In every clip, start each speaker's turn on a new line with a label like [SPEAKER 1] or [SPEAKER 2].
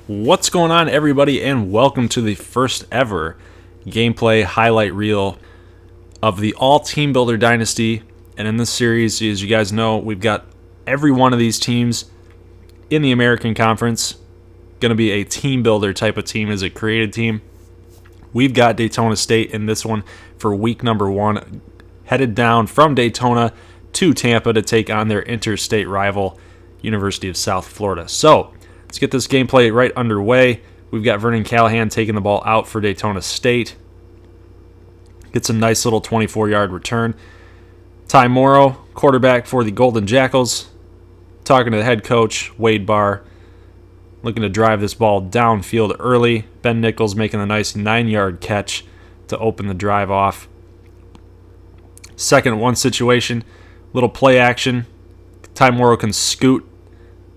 [SPEAKER 1] What's going on, everybody, and welcome to the first ever gameplay highlight reel of the all Teambuilder Dynasty. And in this series, as you guys know, we've got every one of these teams in the American Conference. Going to be a Teambuilder type of team as a created team. We've got Daytona State in this one for week number 1, headed down from Daytona to Tampa to take on their interstate rival, University of South Florida. So let's get this gameplay right underway. We've got Vernon Callahan taking the ball out for Daytona State. Gets a nice little 24-yard return. Ty Morrow, quarterback for the Golden Jackals, talking to the head coach, Wade Barr, looking to drive this ball downfield early. Ben Nichols making a nice 9-yard catch to open the drive off. Second and 1 situation, little play action. Ty Morrow can scoot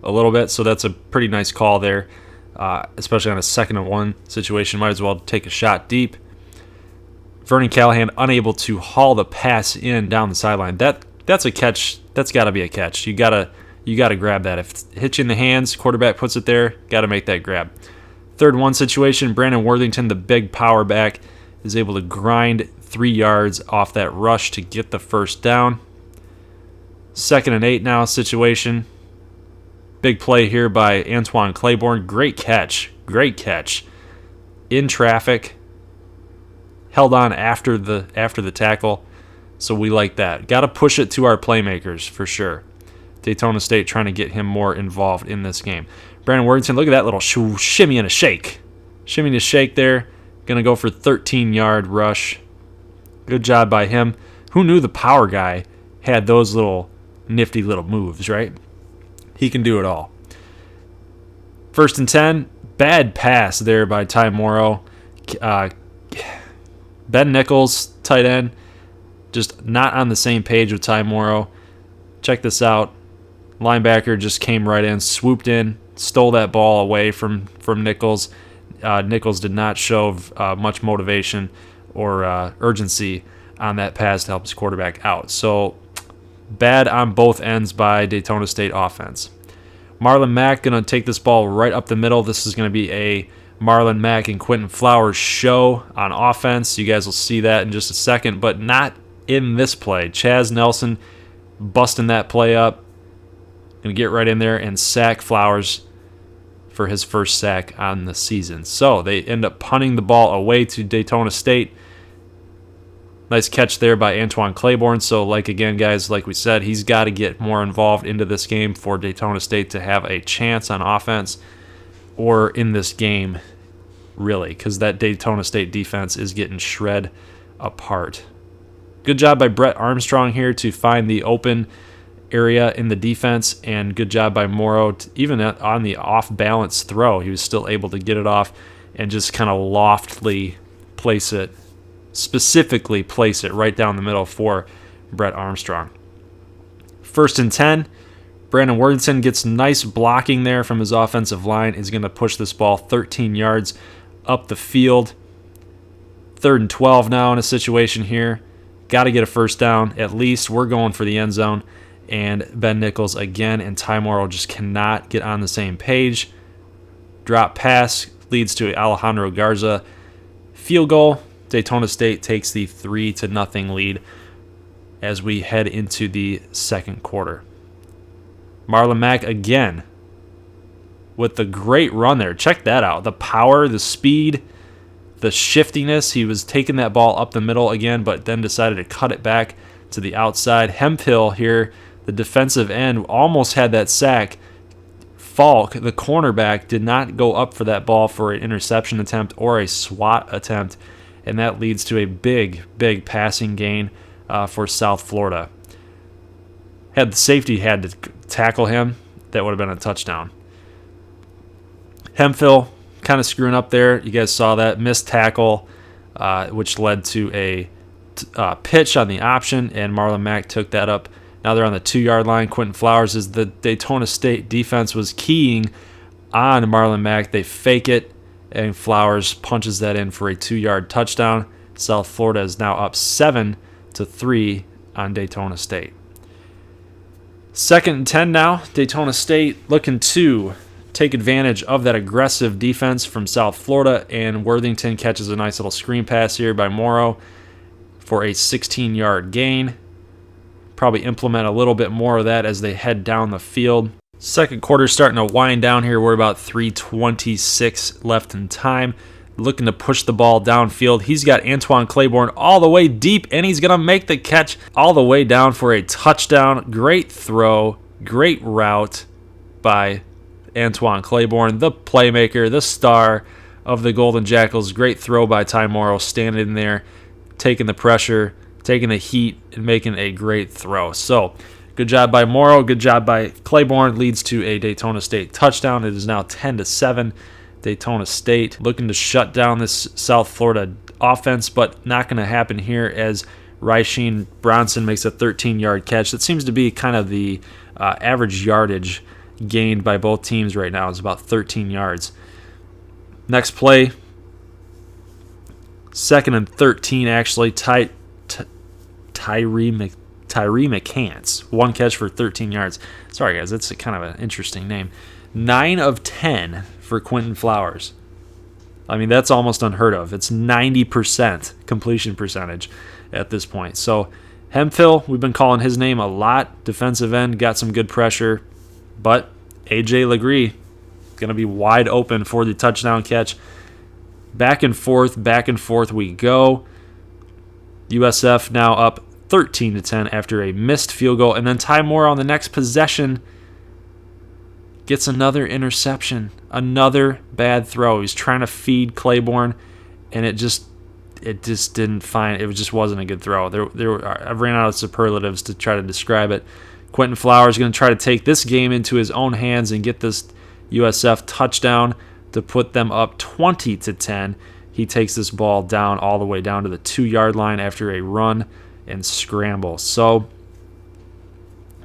[SPEAKER 1] a little bit, so that's a pretty nice call there, especially on a 2nd and 1 situation. Might as well take a shot deep. Vernon Callahan unable to haul the pass in down the sideline. That's a catch. That's got to be a catch. You gotta grab that. If it hits you in the hands, quarterback puts it there, got to make that grab. 3rd and 1 situation, Brandon Worthington, the big power back, is able to grind 3 yards off that rush to get the first down. 2nd and 8 now situation. Big play here by Atwan Claiborne. Great catch. In traffic. Held on after the tackle. So we like that. Got to push it to our playmakers for sure. Daytona State trying to get him more involved in this game. Brandon Worthington, look at that little shimmy and a shake. Shimmy and a shake there. Going to go for 13-yard rush. Good job by him. Who knew the power guy had those little nifty little moves, right? He can do it all. 1st and 10. Bad pass there by Ty Morrow. Ben Nichols, tight end, just not on the same page with Ty Morrow. Check this out. Linebacker just came right in, swooped in, stole that ball away from Nichols. Nichols did not show much motivation or urgency on that pass to help his quarterback out. So bad on both ends by Daytona State offense. Marlon Mack going to take this ball right up the middle. This is going to be a Marlon Mack and Quentin Flowers show on offense. You guys will see that in just a second, but not in this play. Chaz Nelson busting that play up. Going to get right in there and sack Flowers for his first sack on the season. So they end up punting the ball away to Daytona State. Nice catch there by Atwan Claiborne. So, like we said, he's got to get more involved into this game for Daytona State to have a chance on offense or in this game, really, because that Daytona State defense is getting shred apart. Good job by Brett Armstrong here to find the open area in the defense, and good job by Morrow, even on the off-balance throw. He was still able to get it off and just kind of loftily specifically place it right down the middle for Brett Armstrong. 1st and 10. Brandon Worthington gets nice blocking there from his offensive line. Is going to push this ball 13 yards up the field. 3rd and 12 now in a situation here. Got to get a first down. At least we're going for the end zone. And Ben Nichols again and Ty Morrow just cannot get on the same page. Drop pass leads to Alejandro Garza. Field goal. Daytona State takes the 3-0 lead as we head into the second quarter. Marlon Mack again with the great run there. Check that out. The power, the speed, the shiftiness. He was taking that ball up the middle again, but then decided to cut it back to the outside. Hemphill here, the defensive end, almost had that sack. Falk, the cornerback, did not go up for that ball for an interception attempt or a swat attempt, and that leads to a big passing gain for South Florida. Had the safety had to tackle him, that would have been a touchdown. Hemphill kind of screwing up there. You guys saw that. Missed tackle, which led to a pitch on the option, and Marlon Mack took that up. Now they're on the 2-yard line. Quentin Flowers, as the Daytona State defense was keying on Marlon Mack, they fake it, and Flowers punches that in for a 2-yard touchdown. South Florida is now up 7-3 on Daytona State. 2nd and 10 now. Daytona State looking to take advantage of that aggressive defense from South Florida, and Worthington catches a nice little screen pass here by Morrow for a 16-yard gain. Probably implement a little bit more of that as they head down the field. Second quarter starting to wind down here. We're about 3:26 left in time. Looking to push the ball downfield. He's got Atwan Claiborne all the way deep, and he's going to make the catch all the way down for a touchdown. Great throw, great route by Atwan Claiborne, the playmaker, the star of the Golden Jackals. Great throw by Ty Morrow, standing there, taking the pressure, taking the heat, and making a great throw. So, good job by Morrow, good job by Claiborne. Leads to a Daytona State touchdown. It is now 10-7. Daytona State looking to shut down this South Florida offense, but not going to happen here as Ryshean Bronson makes a 13-yard catch. That seems to be kind of the average yardage gained by both teams right now is about 13 yards. Next play, 2nd and 13 actually. Tyree McCants, one catch for 13 yards. Sorry guys, that's kind of an interesting name. 9 of 10 for Quentin Flowers. I mean, that's almost unheard of. It's 90% completion percentage at this point. So Hemphill, we've been calling his name a lot. Defensive end, got some good pressure. But A.J. Legree going to be wide open for the touchdown catch. Back and forth we go. USF now up 13-10 after a missed field goal. And then Ty Moore on the next possession gets another interception, another bad throw. He's trying to feed Claiborne, and it just didn't find. It just wasn't a good throw. I ran out of superlatives to try to describe it. Quentin Flowers is going to try to take this game into his own hands and get this USF touchdown to put them up 20-10. He takes this ball down all the way down to the 2-yard line after a run and scramble. So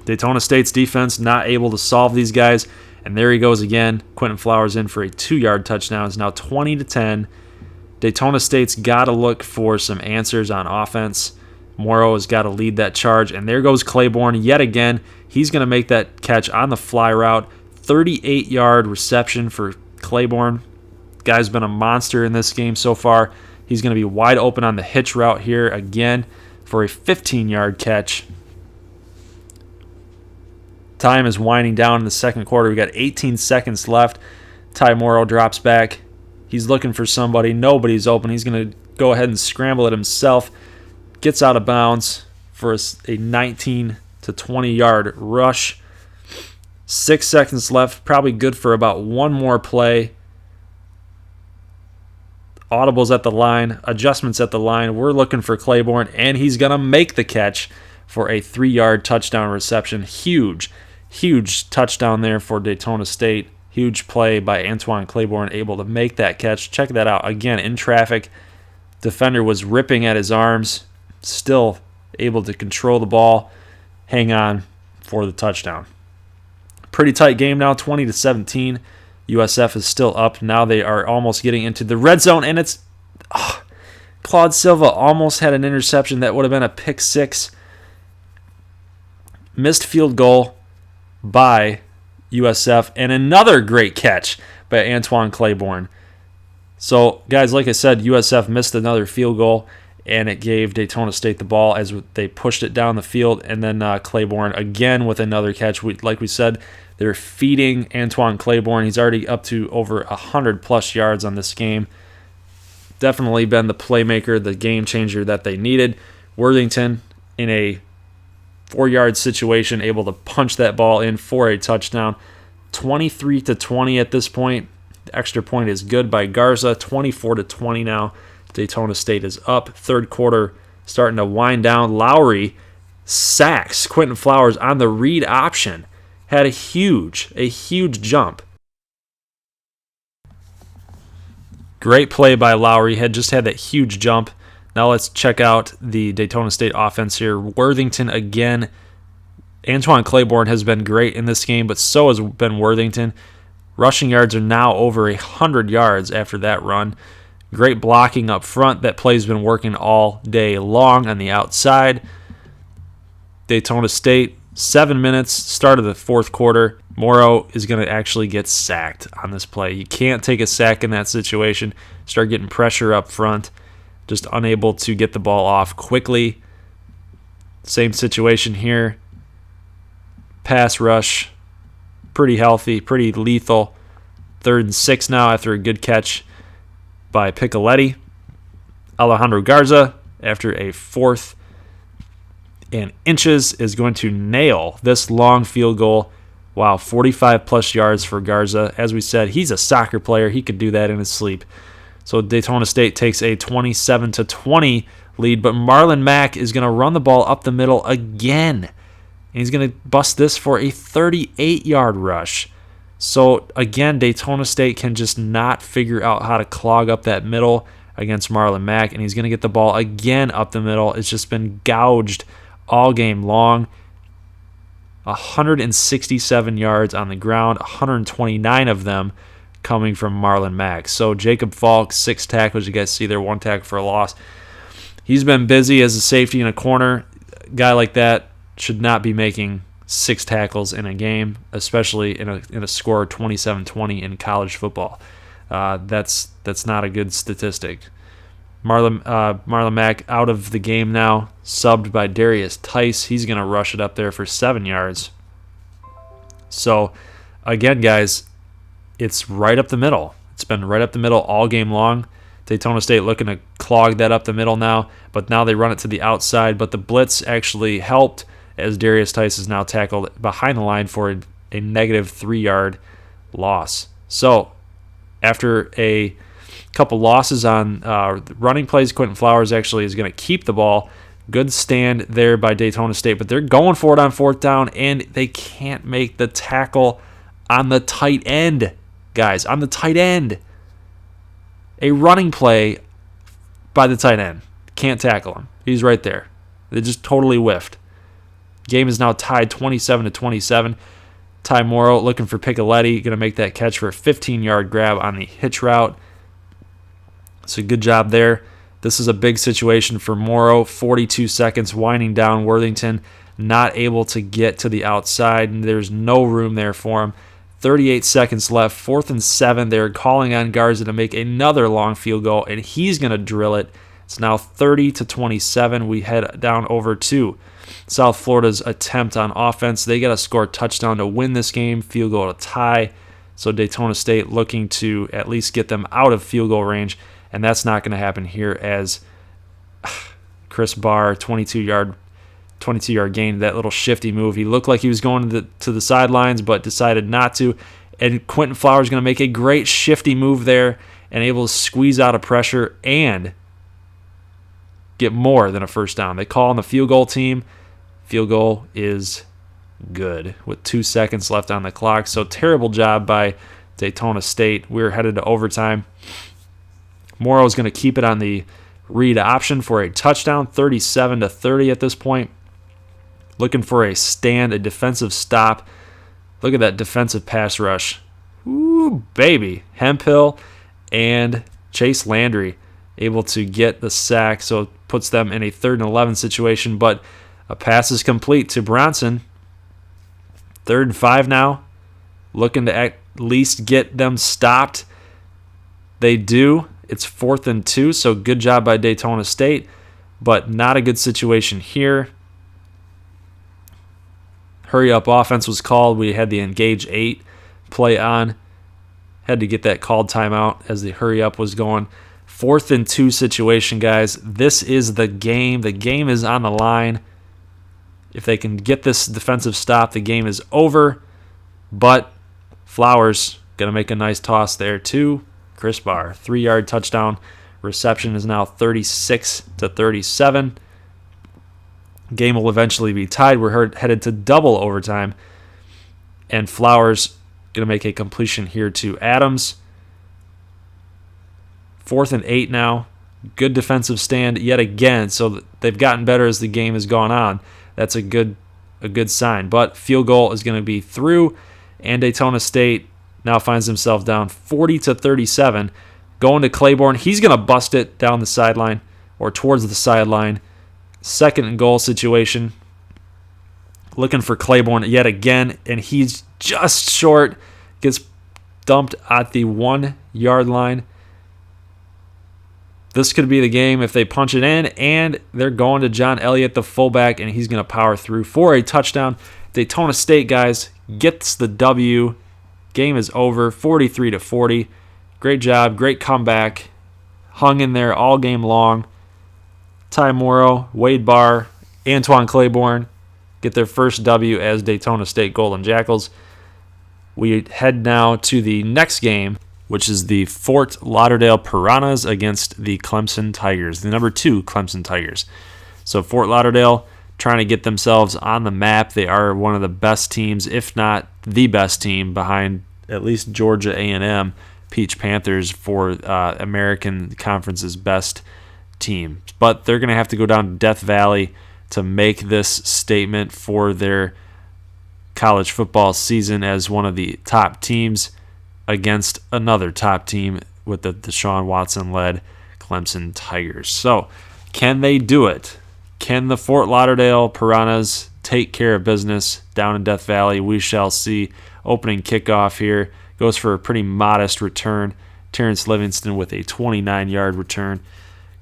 [SPEAKER 1] Daytona State's defense not able to solve these guys. And there he goes again. Quentin Flowers in for a 2-yard touchdown. It's now 20-10. Daytona State's got to look for some answers on offense. Morrow has got to lead that charge. And there goes Claiborne yet again. He's going to make that catch on the fly route. 38-yard reception for Claiborne. Guy's been a monster in this game so far. He's going to be wide open on the hitch route here again for a 15-yard catch. Time is winding down in the second quarter. We got 18 seconds left. Ty Morrow drops back. He's looking for somebody. Nobody's open. He's going to go ahead and scramble it himself. Gets out of bounds for a 19 to 20-yard rush. 6 seconds left. Probably good for about one more play. Audibles at the line. Adjustments at the line. We're looking for Claiborne, and he's going to make the catch for a 3-yard touchdown reception. Huge touchdown there for Daytona State. Huge play by Atwan Claiborne, able to make that catch. Check that out. Again, in traffic, defender was ripping at his arms, still able to control the ball, hang on for the touchdown. Pretty tight game now, 20-17. USF is still up. Now they are almost getting into the red zone, and it's Claude Silva almost had an interception that would have been a pick six. Missed field goal by USF, and another great catch by Atwan Claiborne. So, guys, like I said, USF missed another field goal, and it gave Daytona State the ball as they pushed it down the field, and then Claiborne again with another catch. Like we said, they're feeding Atwan Claiborne. He's already up to over 100-plus yards on this game. Definitely been the playmaker, the game changer that they needed. Worthington in a 4-yard situation, able to punch that ball in for a touchdown. 23-20 at this point. The extra point is good by Garza. 24-20 now. Daytona State is up. Third quarter starting to wind down. Lowry sacks Quentin Flowers on the read option. Had a huge jump. Great play by Lowry. Had that huge jump. Now let's check out the Daytona State offense here. Worthington again. Atwan Claiborne has been great in this game, but so has been Worthington. Rushing yards are now over 100 yards after that run. Great blocking up front. That play's been working all day long on the outside. Daytona State 7 minutes, start of the fourth quarter. Morrow is going to actually get sacked on this play. You can't take a sack in that situation. Start getting pressure up front. Just unable to get the ball off quickly. Same situation here. Pass rush. Pretty healthy, pretty lethal. 3rd and 6 now after a good catch by Picoletti. Alejandro Garza, after a 4th and inches, is going to nail this long field goal. Wow, 45-plus yards for Garza. As we said, he's a soccer player. He could do that in his sleep. So Daytona State takes a 27-20 lead, but Marlon Mack is going to run the ball up the middle again. And he's going to bust this for a 38-yard rush. So, again, Daytona State can just not figure out how to clog up that middle against Marlon Mack, and he's going to get the ball again up the middle. It's just been gouged all game long. 167 yards on the ground, 129 of them coming from Marlon Mack. So, Jacob Falk, 6 tackles. You guys see there, 1 tackle for a loss. He's been busy as a safety in a corner. A guy like that should not be making 6 tackles in a game, especially in a score 27-20 in college football. That's not a good statistic. Marlon Mack out of the game now, subbed by Darius Tice. He's going to rush it up there for 7 yards. So, again, guys, it's right up the middle. It's been right up the middle all game long. Daytona State looking to clog that up the middle now, but now they run it to the outside. But the blitz actually helped, as Darius Tice is now tackled behind the line for a negative 3-yard loss. So, after a couple losses on running plays, Quentin Flowers actually is going to keep the ball. Good stand there by Daytona State, but they're going for it on 4th down, and they can't make the tackle on the tight end, guys, on the tight end. A running play by the tight end. Can't tackle him. He's right there. They just totally whiffed. Game is now tied 27-27. Ty Morrow looking for Picoletti, going to make that catch for a 15-yard grab on the hitch route. So good job there. This is a big situation for Morrow. 42 seconds winding down Worthington, not able to get to the outside, and there's no room there for him. 38 seconds left, 4th and 7. They're calling on Garza to make another long field goal, and he's going to drill it. It's now 30-27. We head down over to South Florida's attempt on offense. They got to score a touchdown to win this game, field goal to tie. So Daytona State looking to at least get them out of field goal range, and that's not going to happen here as Chris Barr, 22-yard gain, that little shifty move. He looked like he was going to the sidelines, but decided not to. And Quentin Flowers is going to make a great shifty move there and able to squeeze out of pressure and get more than a first down. They call on the field goal team. Field goal is good with 2 seconds left on the clock. So terrible job by Daytona State. We're headed to overtime. Morrow is going to keep it on the read option for a touchdown, 37-30 at this point. Looking for a stand, a defensive stop. Look at that defensive pass rush. Ooh, baby. Hemphill and Chase Landry able to get the sack, so it puts them in a 3rd and 11 situation, but a pass is complete to Bronson. 3rd and 5 now. Looking to at least get them stopped. They do. It's 4th and 2, so good job by Daytona State, but not a good situation here. Hurry-up offense was called. We had the Engage 8 play on. Had to get that called timeout as the hurry-up was going. 4th and 2 situation, guys. This is the game. The game is on the line. If they can get this defensive stop, the game is over. But Flowers going to make a nice toss there too. Chris Barr, 3-yard touchdown. Reception is now 36-37. Game will eventually be tied. We're headed to double overtime. And Flowers going to make a completion here to Adams. 4th and 8 now. Good defensive stand yet again. So they've gotten better as the game has gone on. That's a good sign. But field goal is going to be through. And Daytona State now finds himself down 40-37. Going to Claiborne. He's going to bust it down the sideline or towards the sideline. 2nd and goal situation. looking for Claiborne yet again, and he's just short. Gets dumped at the 1-yard line. This could be the game if they punch it in, and they're going to John Elliott, the fullback, and he's going to power through for a touchdown. Daytona State, guys, gets the W. Game is over, 43-40. Great job, great comeback. Hung in there all game long. Ty Morrow, Wade Barr, Atwan Claiborne get their first W as Daytona State Golden Jackals. We head now to the next game, which is the Fort Lauderdale Piranhas against the Clemson Tigers, the number 2 Clemson Tigers. So Fort Lauderdale trying to get themselves on the map. They are one of the best teams, if not the best team, behind at least Georgia A&M, Peach Panthers, for American Conference's best team. But they're going to have to go down to Death Valley to make this statement for their college football season as one of the top teams against another top team with the DeShaun Watson-led Clemson Tigers. So, can they do it? Can the Fort Lauderdale Piranhas take care of business down in Death Valley? We shall see. Opening kickoff here goes for a pretty modest return. Terrence Livingston with a 29-yard return.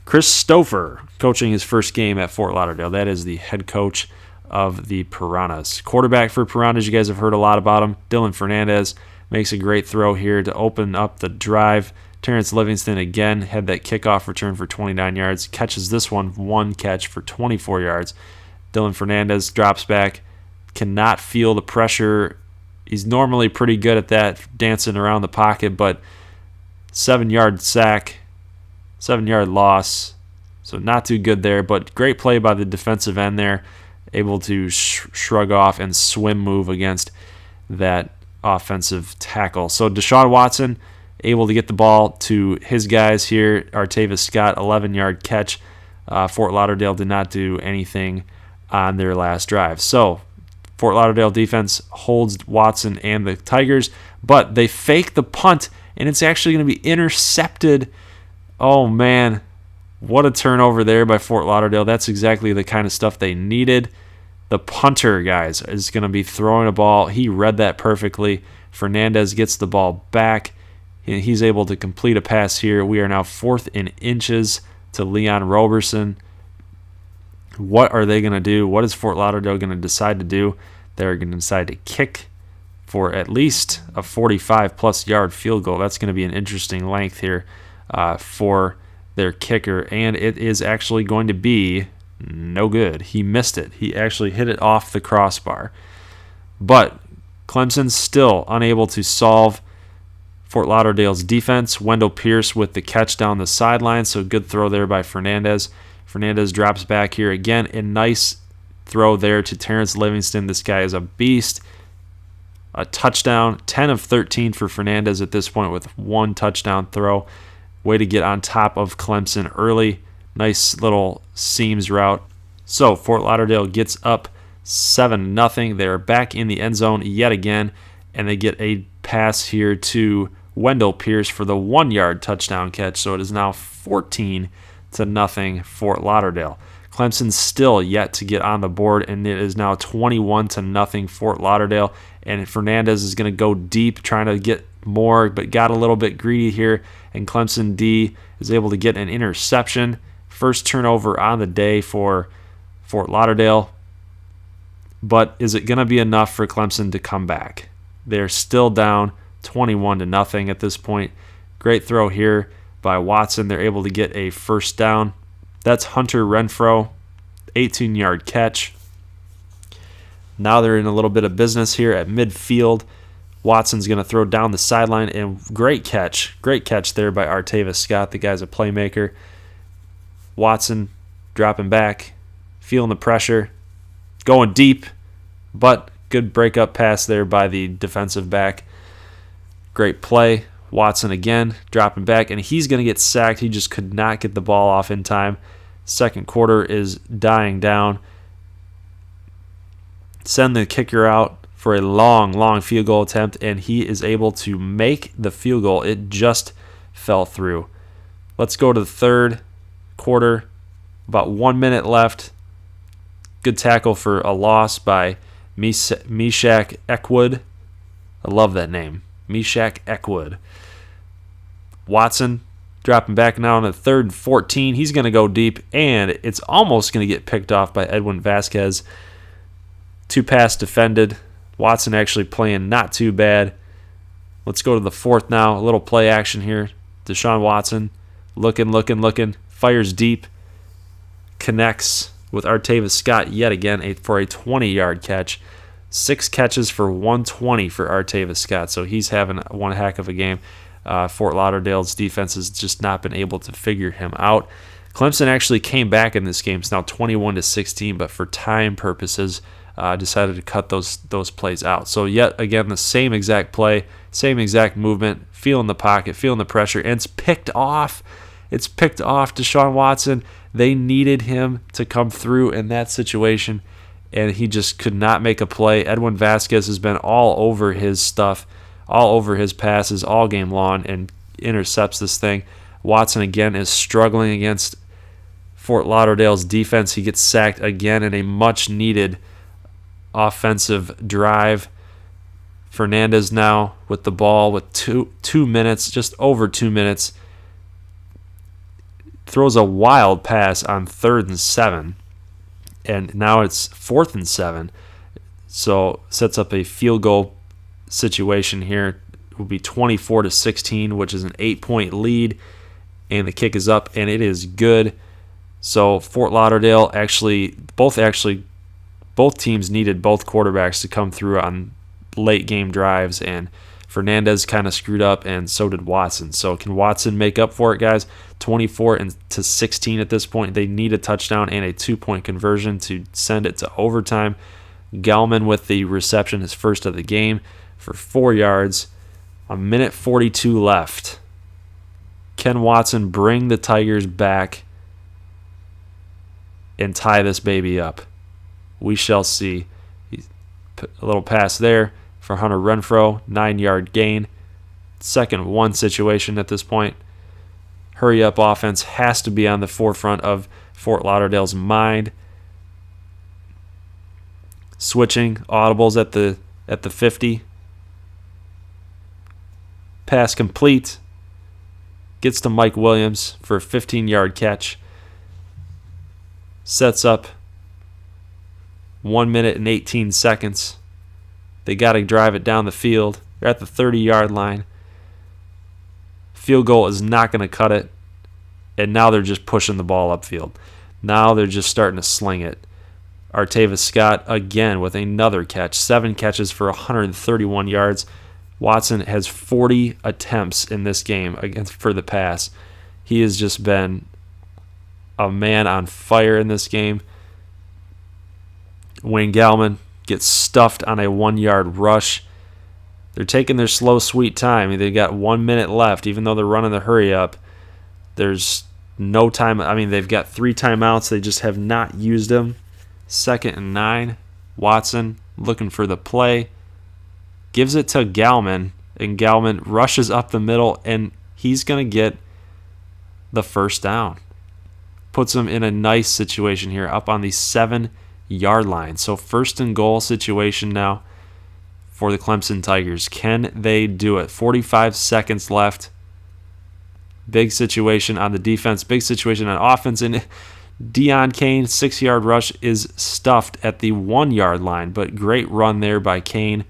[SPEAKER 1] Chris Stouffer coaching his first game at Fort Lauderdale. That is the head coach of the Piranhas. Quarterback for Piranhas, you guys have heard a lot about him. Dylan Fernandez makes a great throw here to open up the drive. Terrence Livingston again had that kickoff return for 29 yards. Catches this one catch for 24 yards. Dylan Fernandez drops back. Cannot feel the pressure. He's normally pretty good at that, dancing around the pocket, but 7-yard sack, 7-yard loss. So not too good there, but great play by the defensive end there. Able to shrug off and swim move against that offensive tackle. So DeShaun Watson able to get the ball to his guys here. Artavis Scott, 11-yard catch. Fort Lauderdale did not do anything on their last drive. So Fort Lauderdale defense holds Watson and the Tigers, but they fake the punt, and it's actually going to be intercepted. Oh, man. What a turnover there by Fort Lauderdale. That's exactly the kind of stuff they needed. The punter, guys, is going to be throwing a ball. He read that perfectly. Fernandez gets the ball back, and he's able to complete a pass here. We are now 4th in inches to Leon Roberson. What are they going to do? What is Fort Lauderdale going to decide to do? They're going to decide to kick for at least a 45-plus yard field goal. That's going to be an interesting length here for their kicker, and it is actually going to be no good. He missed it. He actually hit it off the crossbar. But Clemson's still unable to solve Fort Lauderdale's defense. Wendell Pierce with the catch down the sideline, so good throw there by Fernandez. Fernandez drops back here again. A nice throw there to Terrence Livingston. This guy is a beast. A touchdown, 10 of 13 for Fernandez at this point with one touchdown throw. Way to get on top of Clemson early. Nice little seams route. So Fort Lauderdale gets up 7-0. They're back in the end zone yet again, and they get a pass here to Wendell Pierce for the 1-yard touchdown catch. So it is now 14-0 Fort Lauderdale. Clemson's still yet to get on the board, and it is now 21-0 Fort Lauderdale. And Fernandez is going to go deep, trying to get more, but got a little bit greedy here. And Clemson D is able to get an interception. First turnover on the day for Fort Lauderdale. But is it going to be enough for Clemson to come back? They're still down 21-0 at this point. Great throw here by Watson. They're able to get a first down. That's Hunter Renfro, 18-yard catch. Now they're in a little bit of business here at midfield. Watson's going to throw down the sideline, and great catch there by Artavis Scott. The guy's a playmaker. Watson dropping back, feeling the pressure, going deep, but good breakup pass there by the defensive back. Great play. Watson again dropping back, and he's going to get sacked. He just could not get the ball off in time. Second quarter is dying down. Send the kicker out for a long field goal attempt, and he is able to make the field goal. It just fell through. Let's go to the third quarter. About 1 minute left. Good tackle for a loss by Meshach Eckwood. I love that name. Meshach Eckwood. Watson dropping back now on the 3rd and 14. He's going to go deep, and it's almost going to get picked off by Edwin Vasquez. 2 pass defended. Watson actually playing not too bad. Let's go to the 4th now. A little play action here. DeShaun Watson looking. Fires deep. Connects with Artavis Scott yet again for a 20-yard catch. 6 catches for 120 for Artavis Scott. So he's having one heck of a game. Fort Lauderdale's defense has just not been able to figure him out. Clemson actually came back in this game. It's now 21-16, but for time purposes, decided to cut those plays out. So yet again, the same exact play, same exact movement, feeling the pocket, feeling the pressure, and it's picked off. It's picked off DeShaun Watson. They needed him to come through in that situation, and he just could not make a play. Edwin Vasquez has been all over his stuff, all over his passes all game long, and intercepts this thing. Watson again is struggling against Fort Lauderdale's defense. He gets sacked again in a much-needed offensive drive. Fernandez now with the ball with two minutes, just over 2 minutes. Throws a wild pass on 3rd and 7. And now it's 4th and 7. So sets up a field goal situation here. It will be 24-16, which is an 8-point lead. And the kick is up, and it is good. So Fort Lauderdale both teams needed both quarterbacks to come through on late game drives, and Fernandez kind of screwed up, and so did Watson. So can Watson make up for it, guys? 24-16 at this point. They need a touchdown and a 2-point conversion to send it to overtime. Gelman with the reception, his first of the game, for 4 yards. 1:42 left. Can Watson bring the Tigers back and tie this baby up? We shall see. A little pass there for Hunter Renfrow, 9-yard gain. 2nd 1 situation at this point. Hurry-up offense has to be on the forefront of Fort Lauderdale's mind. Switching audibles at the 50. Pass complete. Gets to Mike Williams for a 15-yard catch. Sets up 1 minute and 18 seconds. They got to drive it down the field. They're at the 30-yard line. Field goal is not going to cut it. And now they're just pushing the ball upfield. Now they're just starting to sling it. Artavis Scott again with another catch. 7 catches for 131 yards. Watson has 40 attempts in this game for the pass. He has just been a man on fire in this game. Wayne Gallman gets stuffed on a 1-yard rush. They're taking their slow, sweet time. They've got 1 minute left, even though they're running the hurry-up. There's no time. I mean, they've got 3 timeouts. They just have not used them. 2nd and 9. Watson looking for the play. Gives it to Gallman, and Gallman rushes up the middle, and he's going to get the first down. Puts him in a nice situation here, up on the 7-yard line. So 1st and goal situation now for the Clemson Tigers. Can they do it? 45 seconds left. Big situation on the defense, big situation on offense. And Deion Kane, 6-yard rush, is stuffed at the 1-yard line, but great run there by Kane.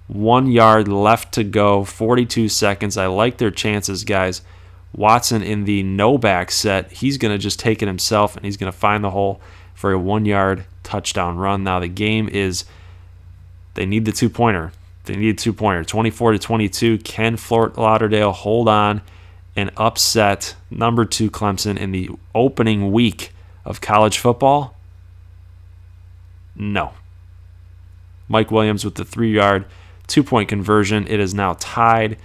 [SPEAKER 1] 1 yard left to go, 42 seconds. I like their chances, guys. Watson in the no-back set, he's going to just take it himself, and he's going to find the hole for a 1-yard touchdown run. Now the game is, they need the 2-pointer. They need a 2-pointer. 24-22. Can Fort Lauderdale hold on and upset number 2 Clemson in the opening week of college football? No. Mike Williams with the 3-yard 2-point conversion. It is now tied.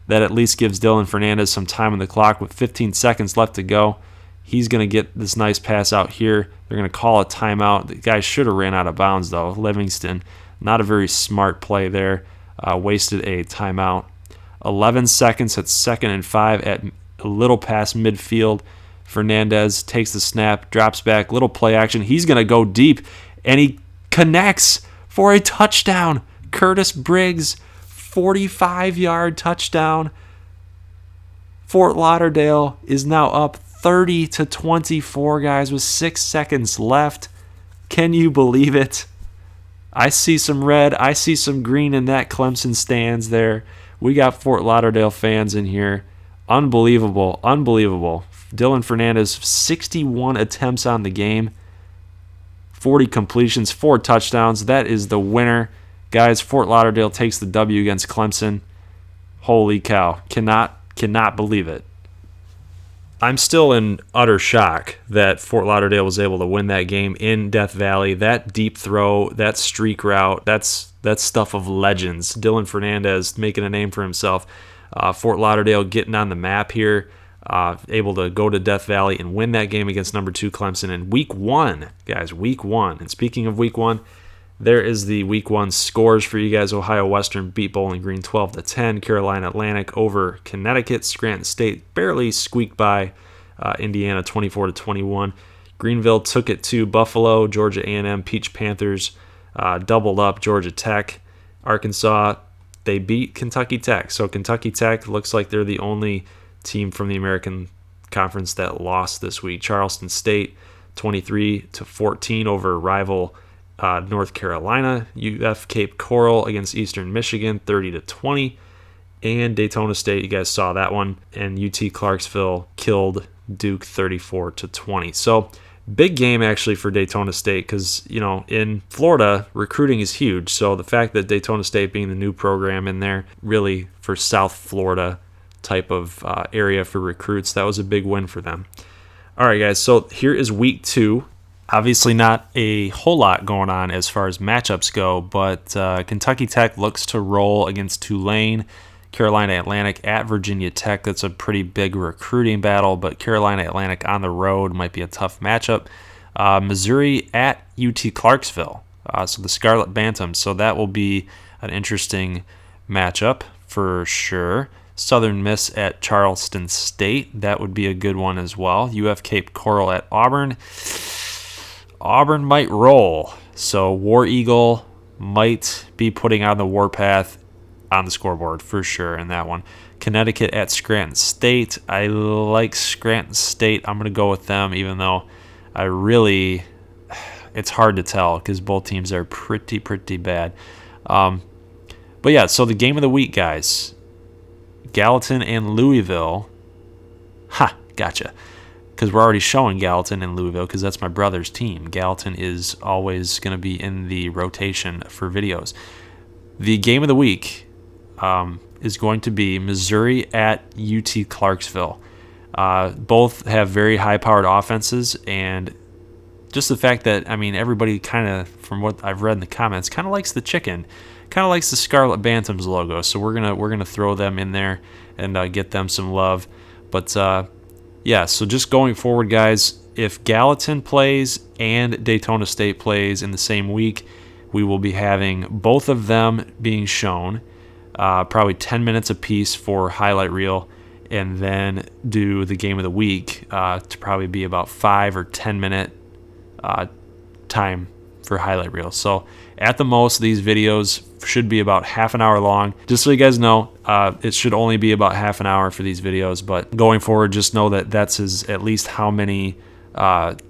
[SPEAKER 1] That at least gives Dylan Fernandez some time on the clock with 15 seconds left to go. He's going to get this nice pass out here. They're going to call a timeout. The guy should have ran out of bounds, though. Livingston, not a very smart play there. Wasted a timeout. 11 seconds at 2nd and 5 at a little past midfield. Fernandez takes the snap, drops back, little play action. He's going to go deep, and he connects for a touchdown. Curtis Briggs, 45-yard touchdown. Fort Lauderdale is now up 30-24, guys, with 6 seconds left. Can you believe it? I see some red. I see some green in that Clemson stands there. We got Fort Lauderdale fans in here. Unbelievable. Unbelievable. Dylan Fernandez, 61 attempts on the game. 40 completions, 4 touchdowns. That is the winner. Guys, Fort Lauderdale takes the W against Clemson. Holy cow. Cannot believe it. I'm still in utter shock that Fort Lauderdale was able to win that game in Death Valley. That deep throw, that streak route, that's stuff of legends. Dylan Fernandez making a name for himself. Fort Lauderdale getting on the map here, able to go to Death Valley and win that game against number 2 Clemson in week 1. Guys, week 1. And speaking of week 1, there is the week 1 scores for you guys. Ohio Western beat Bowling Green 12-10. Carolina Atlantic over Connecticut. Scranton State barely squeaked by Indiana 24-21. Greenville took it to Buffalo. Georgia A&M Peach Panthers doubled up Georgia Tech. Arkansas, they beat Kentucky Tech. So Kentucky Tech looks like they're the only team from the American Conference that lost this week. Charleston State 23-14 over rival North Carolina. UF Cape Coral against Eastern Michigan 30-20. And Daytona State, you guys saw that one. And UT Clarksville killed Duke 34-20. So big game actually for Daytona State because, in Florida, recruiting is huge. So the fact that Daytona State being the new program in there, really for South Florida type of area for recruits, that was a big win for them. All right, guys, so here is week 2. Obviously not a whole lot going on as far as matchups go, but Kentucky Tech looks to roll against Tulane. Carolina Atlantic at Virginia Tech. That's a pretty big recruiting battle, but Carolina Atlantic on the road might be a tough matchup. Missouri at UT Clarksville, so the Scarlet Bantams. So that will be an interesting matchup for sure. Southern Miss at Charleston State. That would be a good one as well. UF Cape Coral at Auburn. Auburn might roll, so War Eagle might be putting on the warpath on the scoreboard for sure in that one. Connecticut at Scranton State. I like Scranton State. I'm going to go with them, even though it's hard to tell because both teams are pretty bad. But yeah, so the game of the week, guys. Gallatin and Louisville. Gotcha. Because we're already showing Gallatin and Louisville because that's my brother's team. Gallatin is always going to be in the rotation for videos. The game of the week is going to be Missouri at UT Clarksville. Both have very high-powered offenses, and just the fact that, everybody kind of, from what I've read in the comments, kind of likes the chicken, kind of likes the Scarlet Bantams logo. So we're gonna throw them in there and get them some love. But yeah, so just going forward, guys, if Gallatin plays and Daytona State plays in the same week, we will be having both of them being shown, probably 10 minutes apiece for highlight reel, and then do the game of the week to probably be about 5 or 10 minute time for highlight reel. So at the most, these videos should be about half an hour long. Just so you guys know, it should only be about half an hour for these videos, but going forward, just know that that's at least how many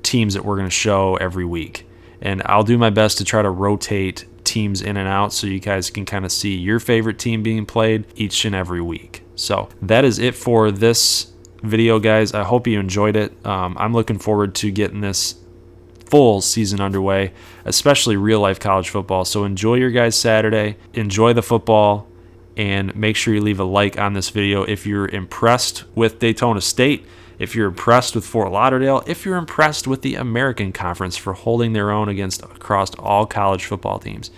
[SPEAKER 1] teams that we're going to show every week. And I'll do my best to try to rotate teams in and out so you guys can kind of see your favorite team being played each and every week. So that is it for this video, guys. I hope you enjoyed it. I'm looking forward to getting this full season underway, especially real life college football. So enjoy your guys' Saturday, enjoy the football, and make sure you leave a like on this video if you're impressed with Daytona State, if you're impressed with Fort Lauderdale, if you're impressed with the American Conference for holding their own across all college football teams.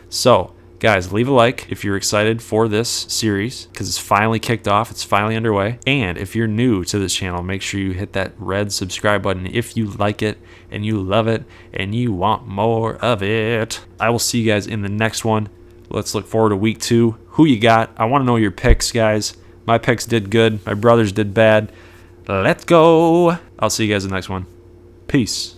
[SPEAKER 1] So guys, leave a like if you're excited for this series because it's finally kicked off. It's finally underway. And if you're new to this channel, make sure you hit that red subscribe button if you like it and you love it and you want more of it. I will see you guys in the next one. Let's look forward to week 2. Who you got? I want to know your picks, guys. My picks did good. My brothers did bad. Let's go. I'll see you guys in the next one. Peace.